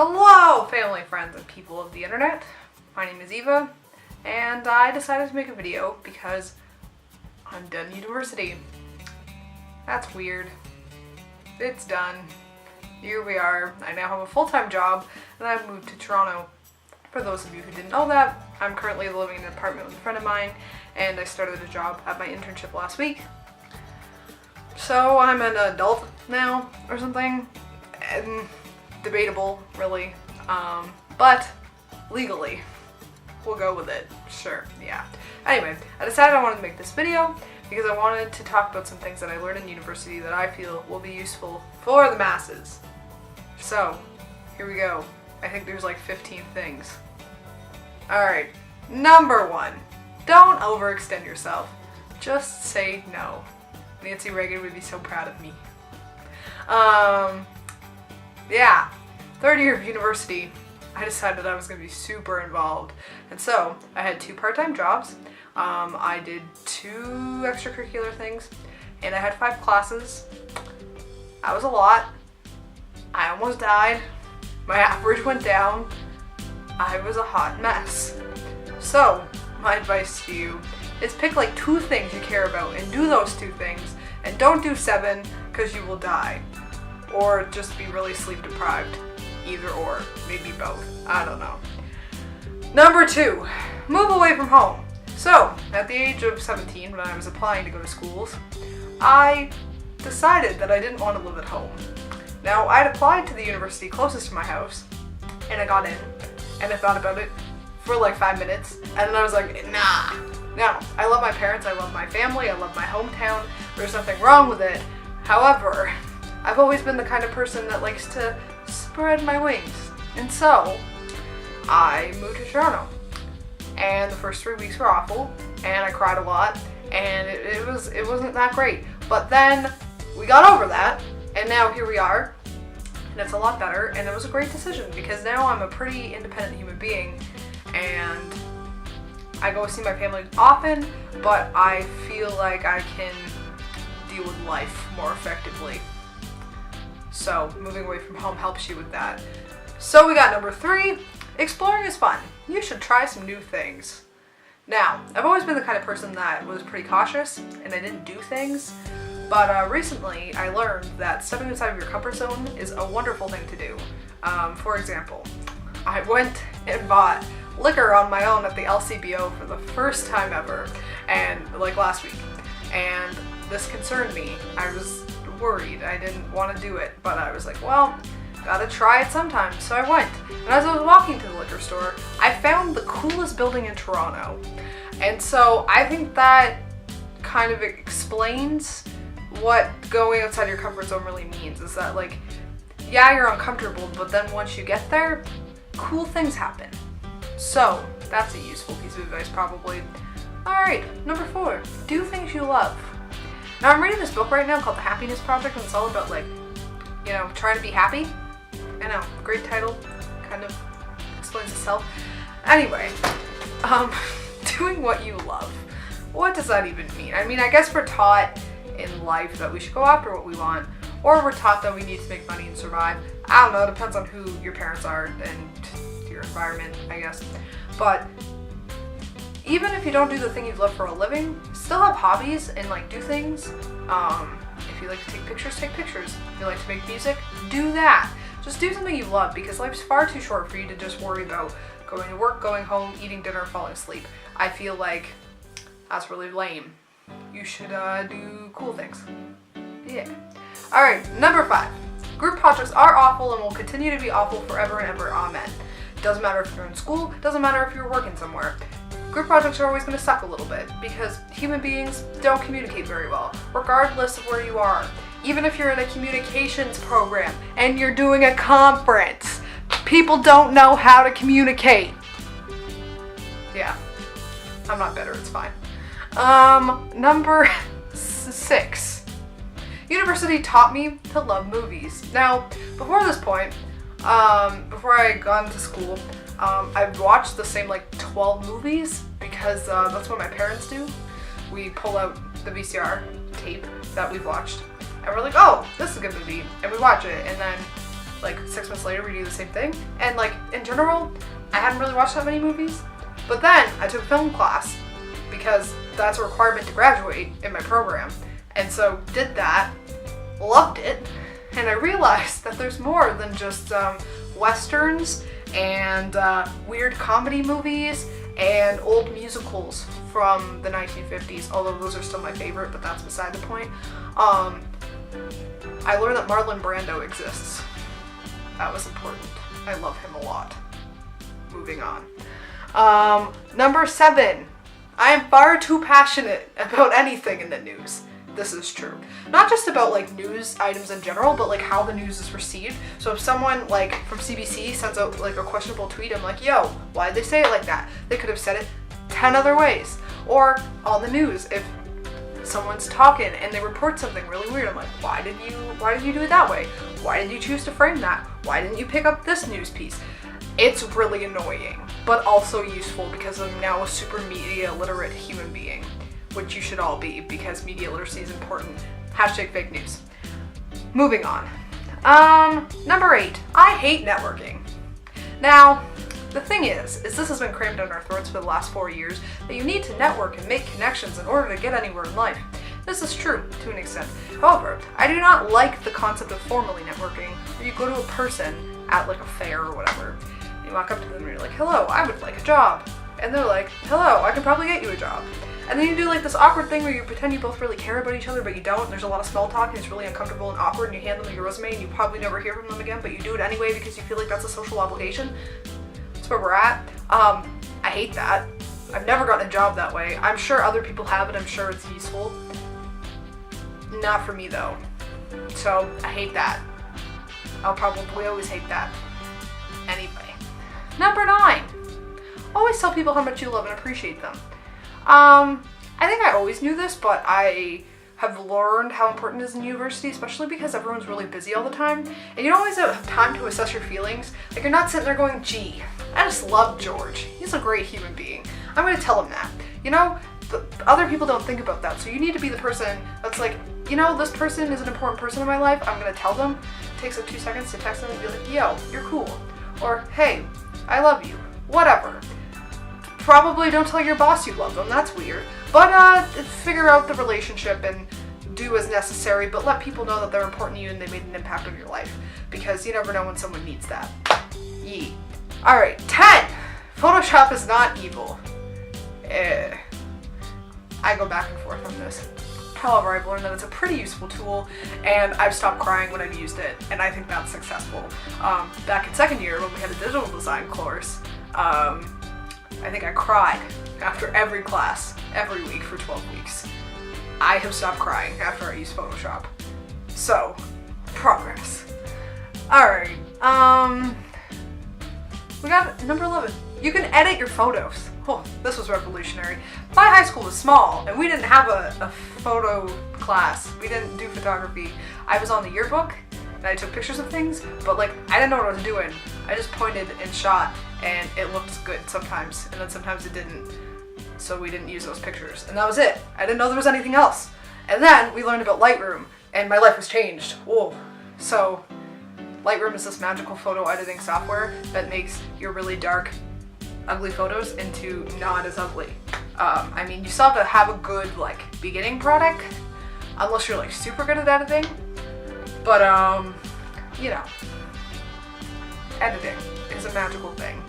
Hello, family, friends, and people of the internet. My name is Eva, and I decided to make a video because I'm done university. That's weird. It's done. Here we are. I now have a full-time job, and I've moved to Toronto. For those of you who didn't know that, I'm currently living in an apartment with a friend of mine, and I started a job at my internship last week. So I'm an adult now, or something, and debatable, really, but legally, we'll go with it, sure, yeah. Anyway, I decided I wanted to make this video because I wanted to talk about some things that I learned in university that I feel will be useful for the masses. So, here we go. I think there's like 15 things. Alright, number 1, don't overextend yourself. Just say no. Nancy Reagan would be so proud of me. Yeah, third year of university, I decided I was going to be super involved. And so, I had 2 part-time jobs, I did 2 extracurricular things, and I had 5 classes. That was a lot. I almost died. My average went down. I was a hot mess. So, my advice to you is pick like 2 things you care about and do those 2 things, and don't do 7 because you will die. Or just be really sleep deprived. Either or. Maybe both. I don't know. Number 2. Move away from home. So, at the age of 17, when I was applying to go to schools, I decided that I didn't want to live at home. Now, I'd applied to the university closest to my house, and I got in, and I thought about it for like 5 minutes, and then I was like, nah. No, I love my parents, I love my family, I love my hometown, there's nothing wrong with it. However, I've always been the kind of person that likes to spread my wings. And so, I moved to Toronto. And the first 3 weeks were awful, and I cried a lot, and it wasn't that great. But then, we got over that, and now here we are, and it's a lot better, and it was a great decision, because now I'm a pretty independent human being, and I go see my family often, but I feel like I can deal with life more effectively. So, moving away from home helps you with that. So we got number 3, exploring is fun. You should try some new things. Now, I've always been the kind of person that was pretty cautious, and I didn't do things, but recently I learned that stepping outside of your comfort zone is a wonderful thing to do. For example, I went and bought liquor on my own at the LCBO for the first time ever, and like last week, and this concerned me. I was worried. I didn't want to do it, but I was like, well, gotta try it sometime. So I went, and as I was walking to the liquor store, I found the coolest building in Toronto. And so I think that kind of explains what going outside your comfort zone really means, is that like, yeah, you're uncomfortable, but then once you get there, cool things happen. So that's a useful piece of advice probably. Alright, number 4, do things you love. Now I'm reading this book right now called The Happiness Project, and it's all about like, you know, trying to be happy. I know, great title, kind of explains itself. Anyway, doing what you love. What does that even mean? I mean, I guess we're taught in life that we should go after what we want, or we're taught that we need to make money and survive. I don't know, it depends on who your parents are and your environment, I guess. But even if you don't do the thing you love for a living, still have hobbies and like do things. If you like to take pictures, take pictures. If you like to make music, do that. Just do something you love, because life's far too short for you to just worry about going to work, going home, eating dinner, falling asleep. I feel like that's really lame. You should do cool things. Yeah. Alright, number 5. Group projects are awful and will continue to be awful forever and ever. Amen. Doesn't matter if you're in school, doesn't matter if you're working somewhere. Group projects are always going to suck a little bit because human beings don't communicate very well, regardless of where you are. Even if you're in a communications program and you're doing a conference, people don't know how to communicate. Yeah, I'm not better, it's fine. Number 6. University taught me to love movies. Now, before this point, before I got into school, I've watched the same like 12 movies because that's what my parents do. We pull out the VCR tape that we've watched, and we're like, oh, this is a good movie, and we watch it, and then like 6 months later we do the same thing. And like in general, I hadn't really watched that many movies. But then I took film class because that's a requirement to graduate in my program. And so did that, loved it, and I realized that there's more than just westerns and weird comedy movies and old musicals from the 1950s, although those are still my favorite, but that's beside the point. I learned that Marlon Brando exists. That was important. I love him a lot. Moving on. Number 7. I am far too passionate about anything in the news. This is true. Not just about like news items in general, but like how the news is received. So if someone like from CBC sends out like a questionable tweet, I'm like, yo, why did they say it like that? They could have said it 10 other ways. Or on the news, if someone's talking and they report something really weird, I'm like, why did you do it that way? Why did you choose to frame that? Why didn't you pick up this news piece? It's really annoying, but also useful because I'm now a super media literate human being, which you should all be because media literacy is important. Hashtag fake news. Moving on. Number 8, I hate networking. Now, the thing is this has been crammed down our throats for the last 4 years, that you need to network and make connections in order to get anywhere in life. This is true to an extent. However, I do not like the concept of formally networking, where you go to a person at like a fair or whatever, and you walk up to them and you're like, hello, I would like a job. And they're like, hello, I could probably get you a job. And then you do like this awkward thing where you pretend you both really care about each other, but you don't. There's a lot of small talk and it's really uncomfortable and awkward, and you hand them your resume and you probably never hear from them again, but you do it anyway because you feel like that's a social obligation. That's where we're at. I hate that. I've never gotten a job that way. I'm sure other people have it. I'm sure it's useful. Not for me though. So I hate that. I'll probably always hate that. Anyway. Number 9. Always tell people how much you love and appreciate them. I think I always knew this, but I have learned how important it is in university, especially because everyone's really busy all the time, and you don't always have time to assess your feelings. Like, you're not sitting there going, gee, I just love George. He's a great human being. I'm going to tell him that. You know, other people don't think about that, so you need to be the person that's like, you know, this person is an important person in my life. I'm going to tell them. It takes like 2 seconds to text them and be like, yo, you're cool. Or, hey, I love you. Whatever. Probably don't tell your boss you love them, that's weird. But figure out the relationship and do as necessary, but let people know that they're important to you and they made an impact on your life, because you never know when someone needs that. Yee. Alright, 10! Photoshop is not evil. I go back and forth on this. However, I've learned that it's a pretty useful tool, and I've stopped crying when I've used it, and I think that's successful. Back in second year, when we had a digital design course, I think I cried after every class, every week for 12 weeks. I have stopped crying after I use Photoshop. So, progress. Alright, we got number 11. You can edit your photos. Oh, this was revolutionary. My high school was small, and we didn't have a photo class. We didn't do photography. I was on the yearbook, and I took pictures of things, but like, I didn't know what I was doing. I just pointed and shot, and it looked good sometimes, and then sometimes it didn't. So we didn't use those pictures, and that was it. I didn't know there was anything else. And then we learned about Lightroom, and my life was changed. Whoa. So Lightroom is this magical photo editing software that makes your really dark, ugly photos into not as ugly. I mean, you still have to have a good like beginning product, unless you're like super good at editing. But you know, editing is a magical thing.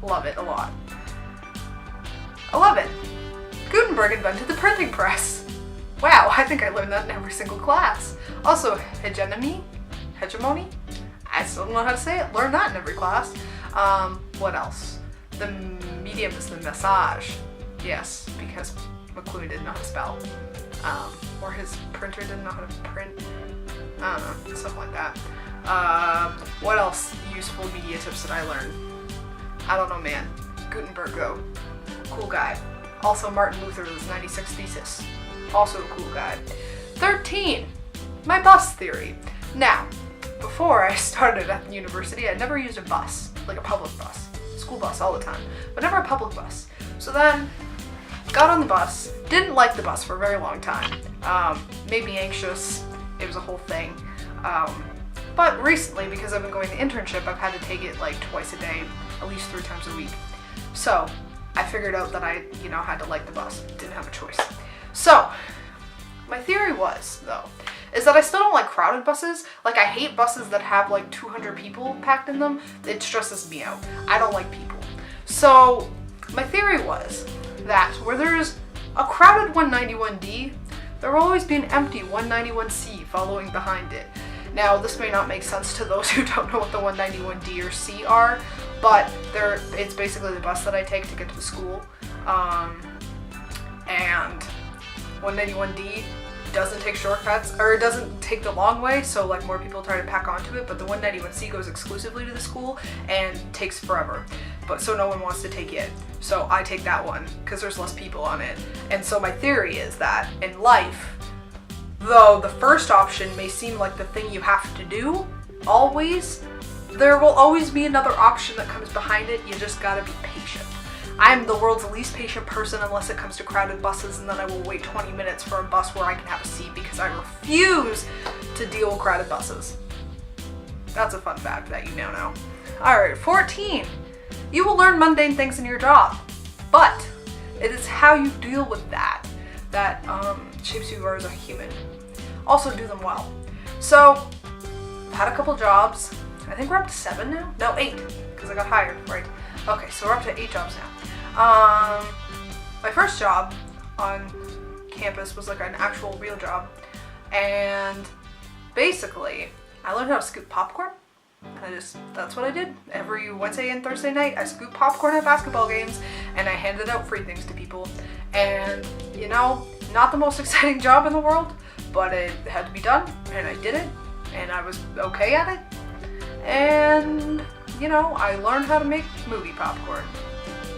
Love it a lot. 11. Gutenberg invented the printing press. Wow, I think I learned that in every single class. Also, hegemony? I still don't know how to say it. Learn that in every class. What else? The medium is the message. Yes, because McLuhan didn't know how to spell. Or his printer didn't know how to print. I don't know, something like that. What else useful media tips did I learn? I don't know, man. Gutenberg, though. Cool guy. Also, Martin Luther's 96 Thesis. Also a cool guy. 13. My bus theory. Now, before I started at the university, I never used a bus, like a public bus. School bus all the time, but never a public bus. So then, got on the bus, didn't like the bus for a very long time. Made me anxious. It was a whole thing. But recently, because I've been going to internship, I've had to take it like twice a day, at least 3 times a week. So I figured out that I, had to like the bus. Didn't have a choice. So my theory was, though, is that I still don't like crowded buses. Like, I hate buses that have like 200 people packed in them. It stresses me out. I don't like people. So my theory was that where there's a crowded 191D, there will always be an empty 191C following behind it. Now, this may not make sense to those who don't know what the 191D or C are, but it's basically the bus that I take to get to the school. And 191D doesn't take shortcuts, or it doesn't take the long way, so like more people try to pack onto it, but the 191C goes exclusively to the school and takes forever, but so no one wants to take it. So I take that one because there's less people on it. And so my theory is that in life, though the first option may seem like the thing you have to do always, there will always be another option that comes behind it. You just gotta be patient. I'm the world's least patient person unless it comes to crowded buses, and then I will wait 20 minutes for a bus where I can have a seat because I refuse to deal with crowded buses. That's a fun fact that you now know. Alright, 14. You will learn mundane things in your job, but it is how you deal with that shapes who you are as a human. Also, do them well. So, I've had a couple jobs. I think we're up to 7 now? No, 8, because I got hired, right? Okay, so we're up to 8 jobs now. My first job on campus was like an actual real job, and basically I learned how to scoop popcorn. That's what I did. Every Wednesday and Thursday night I scooped popcorn at basketball games and I handed out free things to people. And not the most exciting job in the world, but it had to be done and I did it and I was okay at it. And I learned how to make movie popcorn.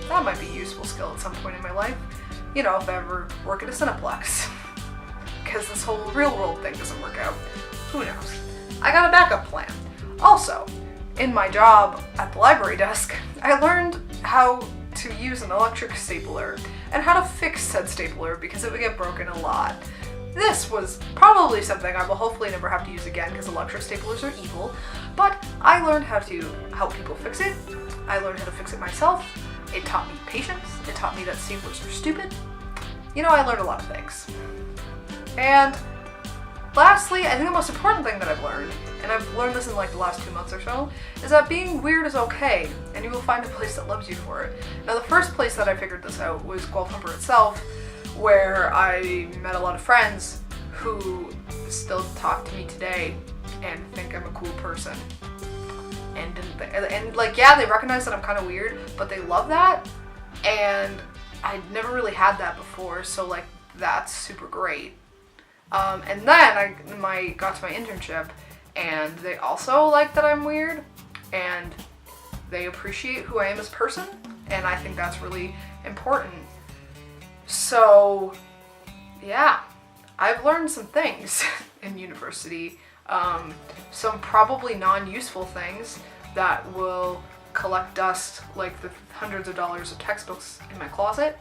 That might be a useful skill at some point in my life. If I ever work at a Cineplex. Because this whole real world thing doesn't work out. Who knows? I got a backup plan. Also, in my job at the library desk, I learned how to use an electric stapler and how to fix said stapler because it would get broken a lot. This was probably something I will hopefully never have to use again because electric staplers are evil, but I learned how to help people fix it. I learned how to fix it myself. It taught me patience. It taught me that staplers are stupid. I learned a lot of things. And lastly, I think the most important thing that I've learned, and I've learned this in like the last 2 months or so, is that being weird is okay, and you will find a place that loves you for it. Now, the first place that I figured this out was Guelph Humber itself, where I met a lot of friends who still talk to me today and think I'm a cool person. And they recognize that I'm kind of weird, but they love that, and I'd never really had that before, so like that's super great. And then I got to my internship, and they also like that I'm weird, and they appreciate who I am as a person, and I think that's really important. So, yeah, I've learned some things in university, some probably non-useful things that will collect dust like the hundreds of dollars of textbooks in my closet,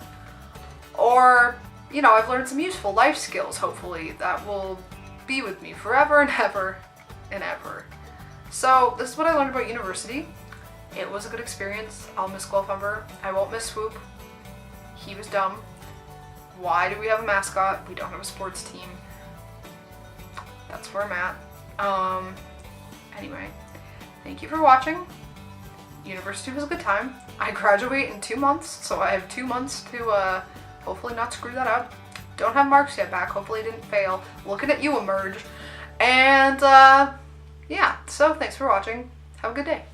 or I've learned some useful life skills, hopefully, that will be with me forever and ever and ever. So this is what I learned about university. It was a good experience. I'll miss Guelph Humber. I won't miss Swoop. He was dumb. Why do we have a mascot? We don't have a sports team. That's where I'm at. Anyway, thank you for watching. University was a good time. I graduate in 2 months, so I have 2 months to hopefully not screw that up. Don't have marks yet back. Hopefully I didn't fail. Looking at you emerge. And yeah, so thanks for watching. Have a good day.